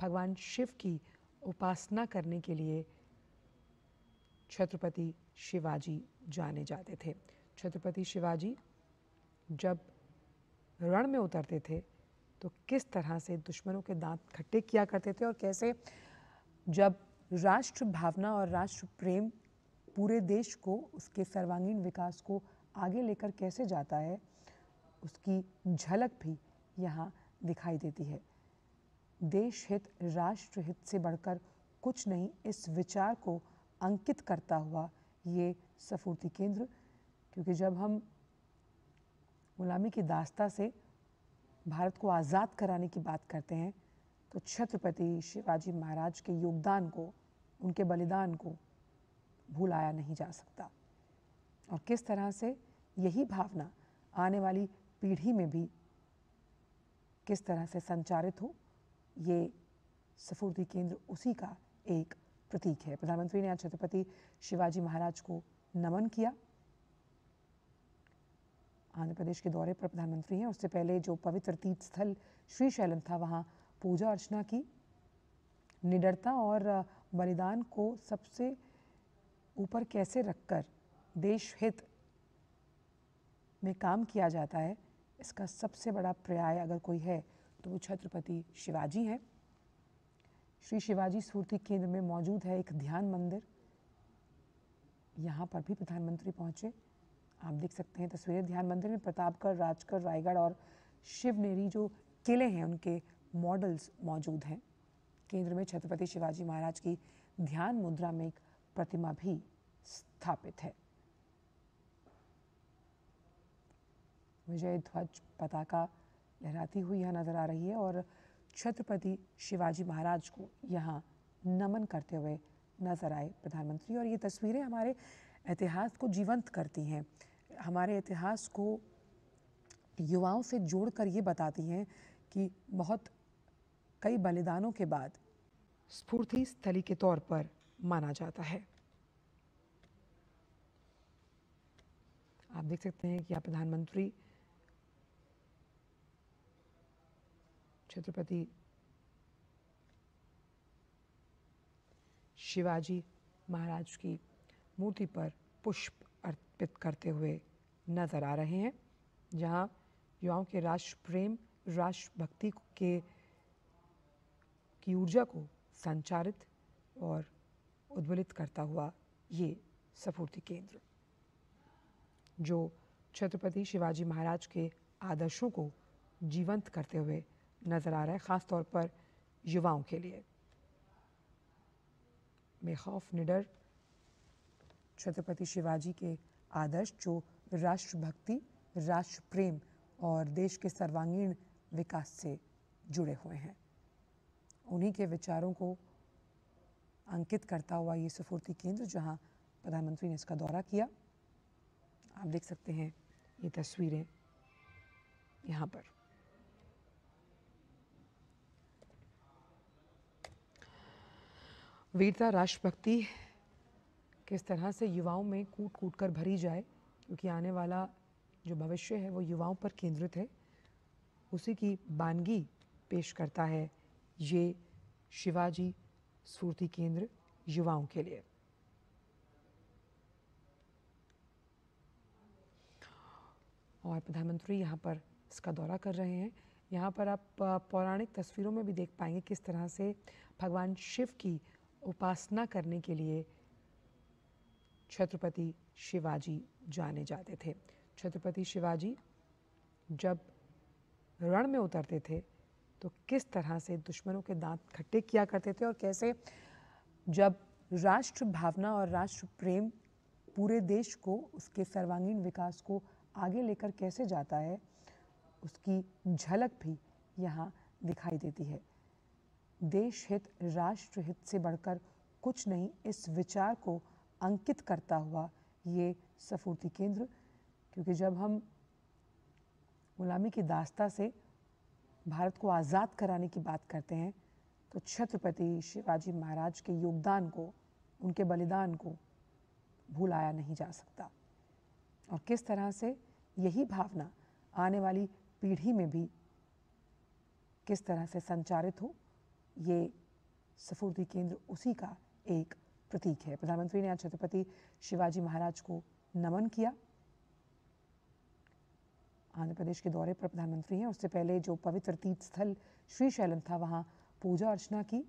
भगवान शिव की उपासना करने के लिए छत्रपति शिवाजी जाने जाते थे। छत्रपति शिवाजी जब रण में उतरते थे तो किस तरह से दुश्मनों के दांत खट्टे किया करते थे और कैसे जब राष्ट्र भावना और राष्ट्र प्रेम पूरे देश को, उसके सर्वांगीण विकास को आगे लेकर कैसे जाता है, उसकी झलक भी यहाँ दिखाई देती है। देश हित, राष्ट्र हित से बढ़कर कुछ नहीं, इस विचार को अंकित करता हुआ ये स्फूर्ति केंद्र, क्योंकि जब हम गुलामी की दास्ता से भारत को आज़ाद कराने की बात करते हैं तो छत्रपति शिवाजी महाराज के योगदान को, उनके बलिदान को भुलाया नहीं जा सकता। और किस तरह से यही भावना आने वाली पीढ़ी में भी किस तरह से संचारित हो, ये स्फूर्ति केंद्र उसी का एक प्रतीक है। प्रधानमंत्री ने आज छत्रपति शिवाजी महाराज को नमन किया। आंध्र प्रदेश के दौरे पर प्रधानमंत्री हैं, उससे पहले जो पवित्र तीर्थ स्थल श्रीशैलम था वहाँ पूजा अर्चना की। निडरता और बलिदान को सबसे ऊपर कैसे रखकर देश हित में काम किया जाता है, इसका सबसे बड़ा पर्याय अगर कोई है तो वो छत्रपति शिवाजी हैं। श्री शिवाजी स्फूर्ति केंद्र में मौजूद है एक ध्यान मंदिर। यहाँ पर भी प्रधानमंत्री पहुँचे, आप देख सकते हैं तस्वीरें। ध्यान मंदिर में प्रतापगढ़, राजगढ़, रायगढ़ और शिवनेरी जो किले हैं उनके मॉडल्स मौजूद हैं। केंद्र में छत्रपति शिवाजी महाराज की ध्यान मुद्रा में एक प्रतिमा भी स्थापित है। विजय ध्वज पताका लहराती हुई यहाँ नजर आ रही है और छत्रपति शिवाजी महाराज को यहाँ नमन करते हुए नजर आए प्रधानमंत्री। और ये तस्वीरें हमारे इतिहास को जीवंत करती हैं, हमारे इतिहास को युवाओं से जोड़कर ये बताती हैं कि बहुत कई बलिदानों के बाद स्फूर्ति स्थली के तौर पर माना जाता है। आप देख सकते हैं कि प्रधानमंत्री छत्रपति शिवाजी महाराज की मूर्ति पर पुष्प अर्पित करते हुए नजर आ रहे हैं, जहां युवाओं के राष्ट्र प्रेम, राष्ट्र भक्ति की ऊर्जा को संचारित और उद्वेलित करता हुआ ये स्फूर्ति केंद्र, जो छत्रपति शिवाजी महाराज के आदर्शों को जीवंत करते हुए नजर आ रहा है, खास तौर पर युवाओं के लिए। बेखौफ, निडर छत्रपति शिवाजी के आदर्श जो राष्ट्रभक्ति, राष्ट्र प्रेम और देश के सर्वांगीण विकास से जुड़े हुए हैं, उन्हीं के विचारों को अंकित करता हुआ ये स्फूर्ति केंद्र, जहां प्रधानमंत्री ने इसका दौरा किया। आप देख सकते हैं ये तस्वीरें यहाँ पर। वीरता, राष्ट्रभक्ति किस तरह से युवाओं में कूट कूट कर भरी जाए, क्योंकि आने वाला जो भविष्य है वो युवाओं पर केंद्रित है, उसी की बानगी पेश करता है ये शिवाजी स्फूर्ति केंद्र युवाओं के लिए। और प्रधानमंत्री यहाँ पर इसका दौरा कर रहे हैं। यहाँ पर आप पौराणिक तस्वीरों में भी देख पाएंगे किस तरह से भगवान शिव की उपासना करने के लिए छत्रपति शिवाजी जाने जाते थे। छत्रपति शिवाजी जब रण में उतरते थे तो किस तरह से दुश्मनों के दांत खट्टे किया करते थे और कैसे जब राष्ट्र भावना और राष्ट्र प्रेम पूरे देश को, उसके सर्वांगीण विकास को आगे लेकर कैसे जाता है, उसकी झलक भी यहाँ दिखाई देती है। देश हित, राष्ट्र हित से बढ़कर कुछ नहीं, इस विचार को अंकित करता हुआ ये स्फूर्ति केंद्र, क्योंकि जब हम गुलामी की दास्ता से भारत को आज़ाद कराने की बात करते हैं तो छत्रपति शिवाजी महाराज के योगदान को, उनके बलिदान को भुलाया नहीं जा सकता। और किस तरह से यही भावना आने वाली पीढ़ी में भी किस तरह से संचारित हो, ये स्फूर्ति केंद्र उसी का एक प्रतीक है। प्रधानमंत्री ने आज छत्रपति शिवाजी महाराज को नमन किया। आंध्र प्रदेश के दौरे पर प्रधानमंत्री हैं। उससे पहले जो पवित्र तीर्थ स्थल श्रीशैलम था, वहाँ पूजा अर्चना की।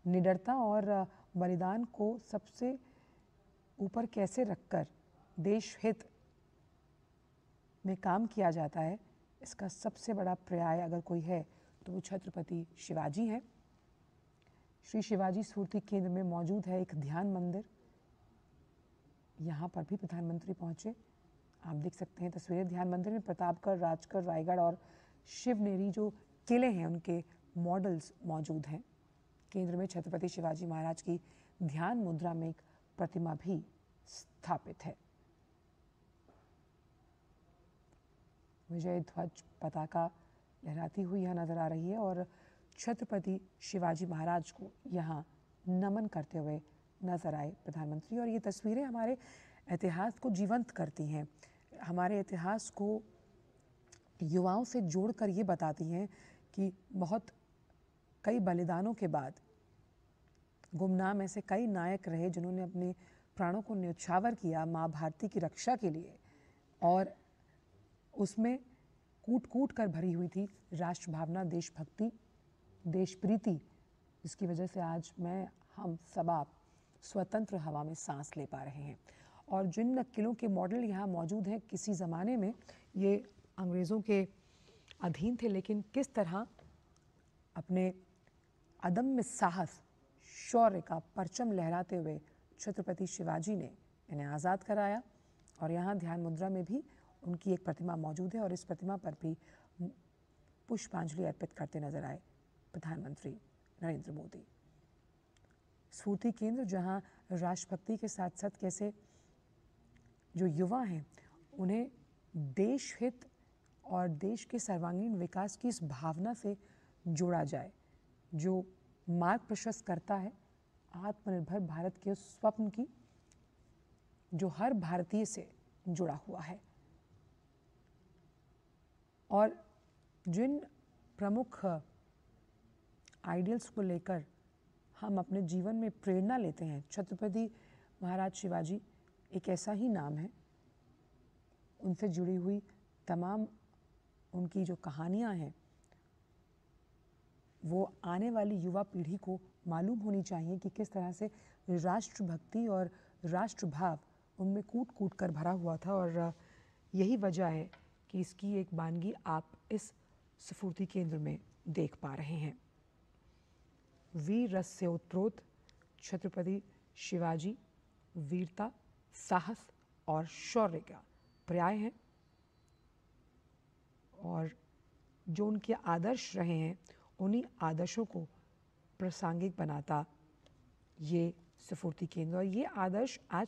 निडरता और बलिदान को सबसे ऊपर कैसे रखकर देश हित में काम किया जाता है, इसका सबसे बड़ा पर्याय अगर कोई है तो वो छत्रपति शिवाजी हैं। श्री शिवाजी स्फूर्ति केंद्र में मौजूद है एक ध्यान मंदिर। यहाँ पर भी प्रधानमंत्री पहुँचे। आप देख सकते हैं तस्वीरें। ध्यान मंदिर में प्रतापगढ़, राजगढ़, रायगढ़ और शिवनेरी जो किले हैं उनके मॉडल्स मौजूद हैं। केंद्र में छत्रपति शिवाजी महाराज की ध्यान मुद्रा में एक प्रतिमा भी स्थापित है। विजय ध्वज पताका लहराती हुई यहाँ नजर आ रही है और छत्रपति शिवाजी महाराज को यहाँ नमन करते हुए नजर आए प्रधानमंत्री। और ये तस्वीरें हमारे इतिहास को जीवंत करती हैं, हमारे इतिहास को युवाओं से जोड़कर ये बताती हैं कि बहुत कई बलिदानों के बाद गुमनाम ऐसे कई नायक रहे जिन्होंने अपने प्राणों को न्यौछावर किया माँ भारती की रक्षा के लिए, और उसमें कूट कूट कर भरी हुई थी राष्ट्र भावना, देशभक्ति, देश प्रीति, जिसकी वजह से आज हम सब आप स्वतंत्र हवा में सांस ले पा रहे हैं। और जिन किलों के मॉडल यहाँ मौजूद हैं, किसी ज़माने में ये अंग्रेज़ों के अधीन थे, लेकिन किस तरह अपने अदम्य साहस, शौर्य का परचम लहराते हुए छत्रपति शिवाजी ने इन्हें आज़ाद कराया। और यहाँ ध्यान मुद्रा में भी उनकी एक प्रतिमा मौजूद है और इस प्रतिमा पर भी पुष्पांजलि अर्पित करते नजर आए प्रधानमंत्री नरेंद्र मोदी। स्फूर्ति केंद्र जहाँ राष्ट्रभक्ति के साथ साथ कैसे जो युवा हैं उन्हें देश हित और देश के सर्वांगीण विकास की इस भावना से जोड़ा जाए, जो मार्ग प्रशस्त करता है आत्मनिर्भर भारत के उस स्वप्न की जो हर भारतीय से जुड़ा हुआ है। और जिन प्रमुख आइडियल्स को लेकर हम अपने जीवन में प्रेरणा लेते हैं, छत्रपति महाराज शिवाजी एक ऐसा ही नाम है। उनसे जुड़ी हुई तमाम उनकी जो कहानियाँ हैं वो आने वाली युवा पीढ़ी को मालूम होनी चाहिए कि किस तरह से राष्ट्रभक्ति और राष्ट्रभाव उनमें कूट कूट कर भरा हुआ था। और यही वजह है कि इसकी एक वानगी आप इस स्फूर्ति केंद्र में देख पा रहे हैं। वीर रस से ओतप्रोत छत्रपति शिवाजी वीरता, साहस और शौर्य का पर्याय हैं, और जो उनके आदर्श रहे हैं उन्हीं आदर्शों को प्रासंगिक बनाता ये स्फूर्ति केंद्र। और ये आदर्श आज